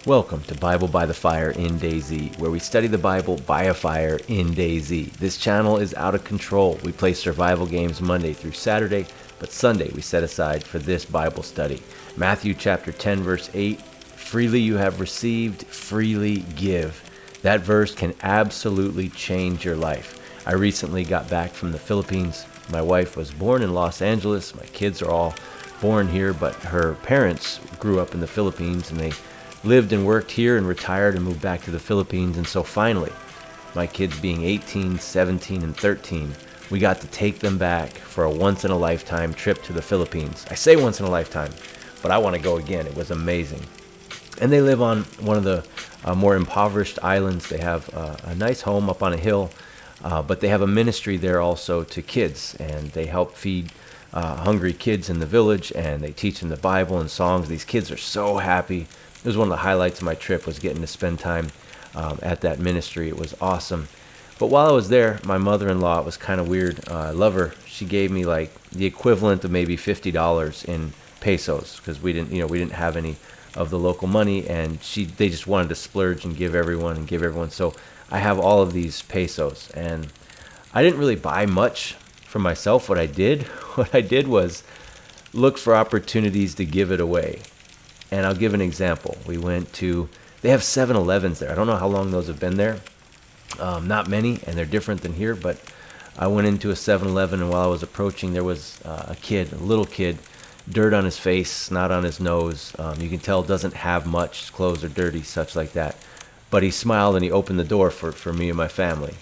Welcome to Bible by the Fire in DAYZ, where we study the Bible by a fire in DAYZ. This channel is out of control. We play survival games Monday through Saturday, but Sunday we set aside for this Bible study. Matthew chapter 10, verse 8, freely you have received, freely give. That verse can absolutely change your life. I recently got back from the Philippines. My wife was born in Los Angeles. My kids are all born here, but her parents grew up in the Philippines, and they lived and worked here and retired and moved back to the Philippines. And so finally, my kids being 18, 17, and 13, we got to take them back for a once-in-a-lifetime trip to the Philippines. I say once in a lifetime, but I want to go again. It was amazing. And they live on one of the more impoverished islands. They have a nice home up on a hill, but they have a ministry there also to kids, and they help feed hungry kids in the village, and they teach them the Bible and songs. These kids are so happy. It was one of the highlights of my trip, was getting to spend time at that ministry. It was awesome. But while I was there, my mother-in-law, it was kind of weird. I love her. She gave me like the equivalent of maybe $50 in pesos, because we didn't have any of the local money, and they just wanted to splurge and give everyone. So I have all of these pesos, and I didn't really buy much for myself. What I did was look for opportunities to give it away. And I'll give an example. They have 7-Elevens there. I don't know how long those have been there. Not many, and they're different than here, but I went into a 7-Eleven, and while I was approaching, there was a little kid, dirt on his face, snot on his nose. You can tell doesn't have much. His clothes are dirty, such like that. But he smiled, and he opened the door for me and my family.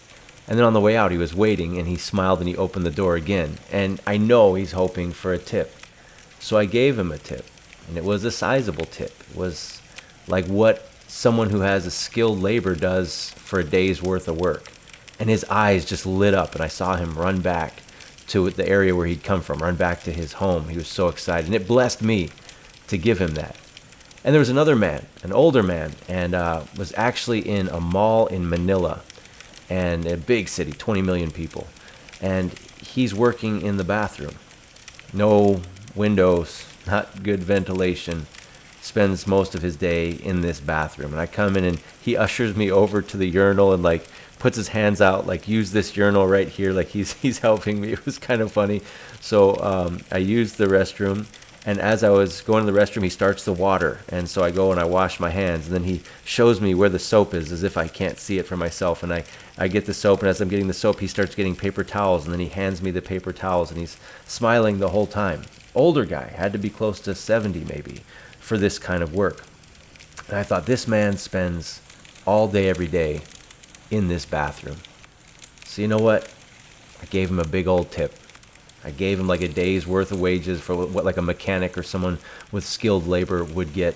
And then on the way out, he was waiting, and he smiled, and he opened the door again. And I know he's hoping for a tip. So I gave him a tip. And it was a sizable tip. It was like what someone who has a skilled labor does for a day's worth of work. And his eyes just lit up, and I saw him run back to the area where he'd come from, run back to his home. He was so excited, and it blessed me to give him that. And there was another man, an older man, and was actually in a mall in Manila, and a big city, 20 million people. And he's working in the bathroom. No windows, not good ventilation, spends most of his day in this bathroom. And I come in, and he ushers me over to the urinal, and like puts his hands out, like, use this urinal right here, like he's helping me. It was kind of funny. So I used the restroom, and as I was going to the restroom, he starts the water, and so I go and I wash my hands, and then he shows me where the soap is, as if I can't see it for myself. And I get the soap, and as I'm getting the soap, he starts getting paper towels, and then he hands me the paper towels, and he's smiling the whole time. Older guy, had to be close to 70 maybe, for this kind of work. And I thought, this man spends all day, every day in this bathroom. So you know what? I gave him a big old tip. I gave him like a day's worth of wages for what like a mechanic or someone with skilled labor would get.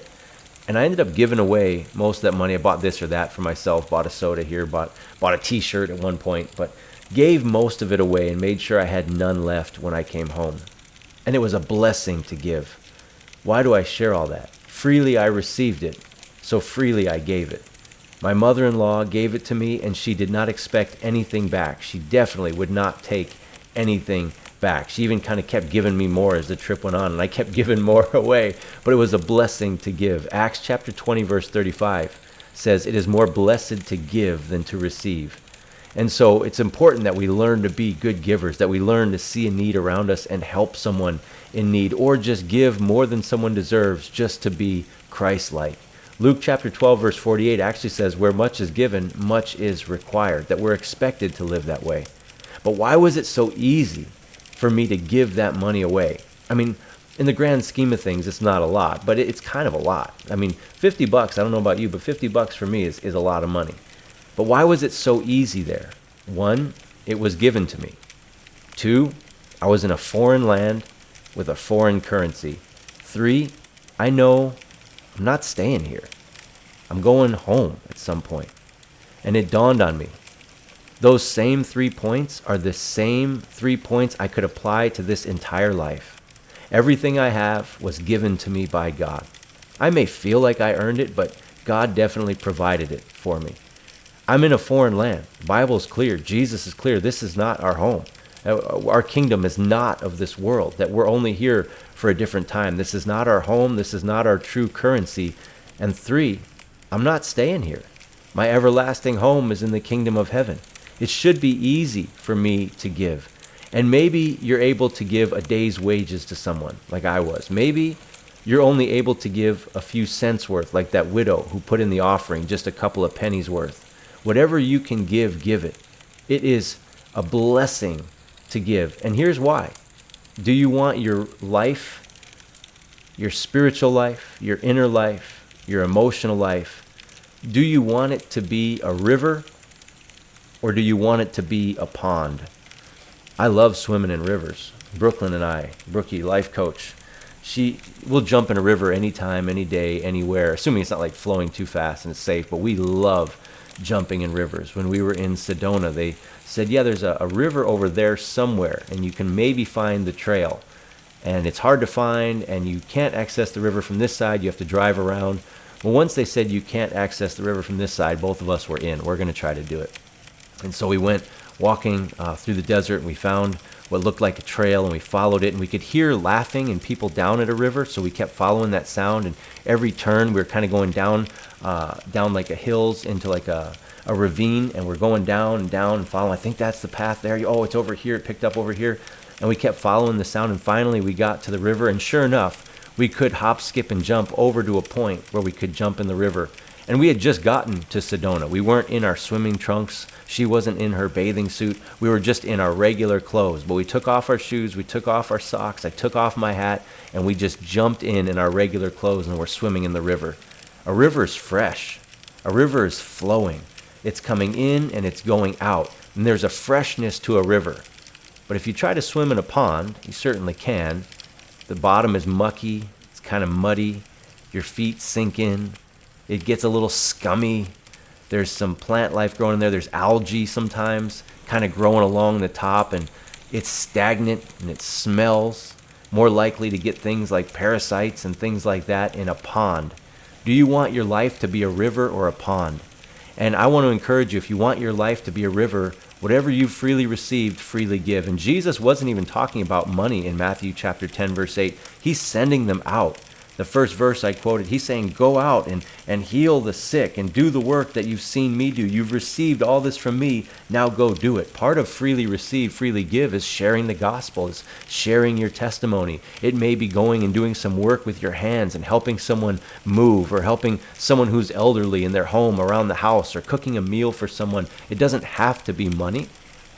And I ended up giving away most of that money. I bought this or that for myself, bought a soda here, bought a t-shirt at one point, but gave most of it away and made sure I had none left when I came home. And it was a blessing to give. Why do I share all that? Freely I received it, so freely I gave it. My mother-in-law gave it to me, and she did not expect anything back. She definitely would not take anything back. She even kind of kept giving me more as the trip went on, and I kept giving more away. But it was a blessing to give. Acts chapter 20, verse 35 says, "It is more blessed to give than to receive." And so it's important that we learn to be good givers, that we learn to see a need around us and help someone in need, or just give more than someone deserves just to be Christ-like. Luke chapter 12, verse 48 actually says, where much is given, much is required, that we're expected to live that way. But why was it so easy for me to give that money away? I mean, in the grand scheme of things, it's not a lot, but it's kind of a lot. I mean, $50, I don't know about you, but $50 for me is a lot of money. But why was it so easy there? 1, it was given to me. 2, I was in a foreign land with a foreign currency. 3, I know I'm not staying here. I'm going home at some point. And it dawned on me, those same 3 points are the same 3 points I could apply to this entire life. Everything I have was given to me by God. I may feel like I earned it, but God definitely provided it for me. I'm in a foreign land. The Bible is clear. Jesus is clear. This is not our home. Our kingdom is not of this world, that we're only here for a different time. This is not our home. This is not our true currency. And 3, I'm not staying here. My everlasting home is in the kingdom of heaven. It should be easy for me to give. And maybe you're able to give a day's wages to someone, like I was. Maybe you're only able to give a few cents worth, like that widow who put in the offering just a couple of pennies worth. Whatever you can give it. It is a blessing to give. And here's why. Do you want your life, your spiritual life, your inner life, your emotional life, do you want it to be a river, or do you want it to be a pond? I love swimming in rivers. Brooklyn and I, Brookie, life coach, she will jump in a river anytime, any day, anywhere, assuming it's not like flowing too fast and it's safe, but we love jumping in rivers. When we were in Sedona, they said, yeah, there's a river over there somewhere, and you can maybe find the trail. And it's hard to find, and you can't access the river from this side. You have to drive around. Well, once they said you can't access the river from this side, both of us were in. We're going to try to do it. And so we went walking through the desert, and we found what looked like a trail, and we followed it, and we could hear laughing and people down at a river, so we kept following that sound, and every turn we were kind of going down like a hills into like a ravine, and we're going down and down and following. I think that's the path there. Oh, it's over here. It picked up over here. And we kept following the sound, and finally we got to the river, and sure enough, we could hop, skip, and jump over to a point where we could jump in the river. And we had just gotten to Sedona. We weren't in our swimming trunks. She wasn't in her bathing suit. We were just in our regular clothes. But we took off our shoes, we took off our socks, I took off my hat, and we just jumped in our regular clothes, and we're swimming in the river. A river is fresh. A river is flowing. It's coming in and it's going out. And there's a freshness to a river. But if you try to swim in a pond, you certainly can. The bottom is mucky, it's kind of muddy, your feet sink in, it gets a little scummy, there's some plant life growing in there, there's algae sometimes kind of growing along the top, and it's stagnant and it smells. More likely to get things like parasites and things like that in a pond. Do you want your life to be a river or a pond? And I want to encourage you, if you want your life to be a river, whatever you've freely received, freely give. And Jesus wasn't even talking about money in Matthew chapter 10, verse 8. He's sending them out. The first verse I quoted, he's saying, go out and heal the sick and do the work that you've seen me do. You've received all this from me. Now go do it. Part of freely receive, freely give is sharing the gospel, is sharing your testimony. It may be going and doing some work with your hands and helping someone move, or helping someone who's elderly in their home around the house, or cooking a meal for someone. It doesn't have to be money,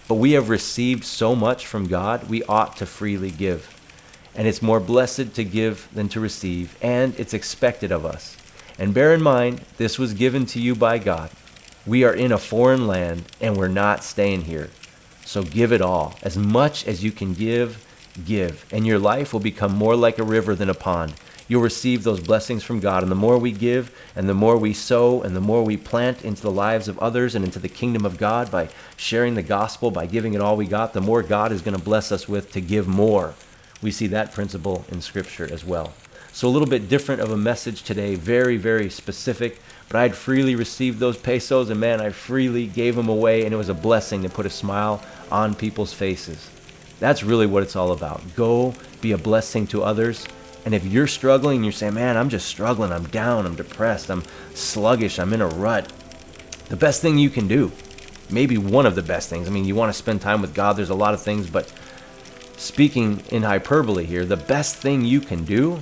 but we have received so much from God, we ought to freely give. And it's more blessed to give than to receive, and it's expected of us. And bear in mind, this was given to you by God. We are in a foreign land, and we're not staying here. So give it all. As much as you can give, give. And your life will become more like a river than a pond. You'll receive those blessings from God. And the more we give, and the more we sow, and the more we plant into the lives of others and into the kingdom of God by sharing the gospel, by giving it all we got, the more God is going to bless us with to give more. We see that principle in Scripture as well. So a little bit different of a message today, very, very specific. But I'd freely received those pesos, and man, I freely gave them away, and it was a blessing to put a smile on people's faces. That's really what it's all about. Go be a blessing to others. And if you're struggling, you're saying, man, I'm just struggling, I'm down, I'm depressed, I'm sluggish, I'm in a rut. The best thing you can do, maybe one of the best things, I mean, you want to spend time with God, there's a lot of things, but speaking in hyperbole here, the best thing you can do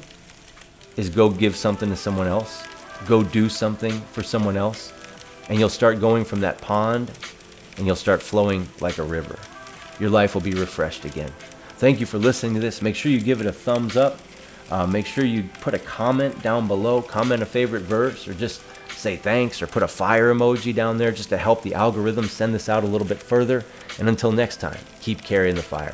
is go give something to someone else. Go do something for someone else. And you'll start going from that pond, and you'll start flowing like a river. Your life will be refreshed again. Thank you for listening to this. Make sure you give it a thumbs up. Make sure you put a comment down below. Comment a favorite verse, or just say thanks, or put a fire emoji down there just to help the algorithm send this out a little bit further. And until next time, keep carrying the fire.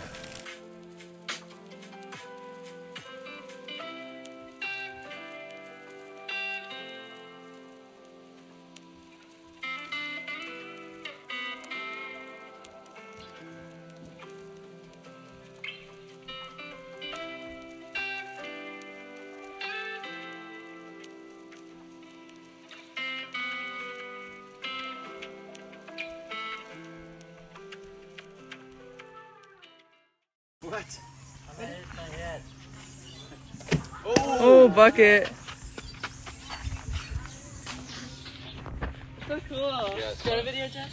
What? I hit my head. Oh, bucket. So cool. Yeah, Do you want a video, Jen?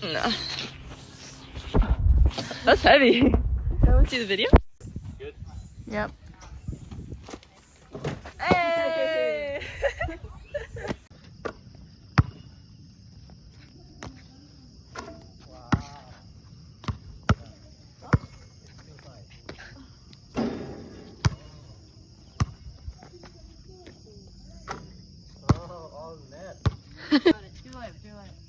No. That's heavy. You want to see the video? Good. Yep. Hey! Oh, all net. Do life, do life.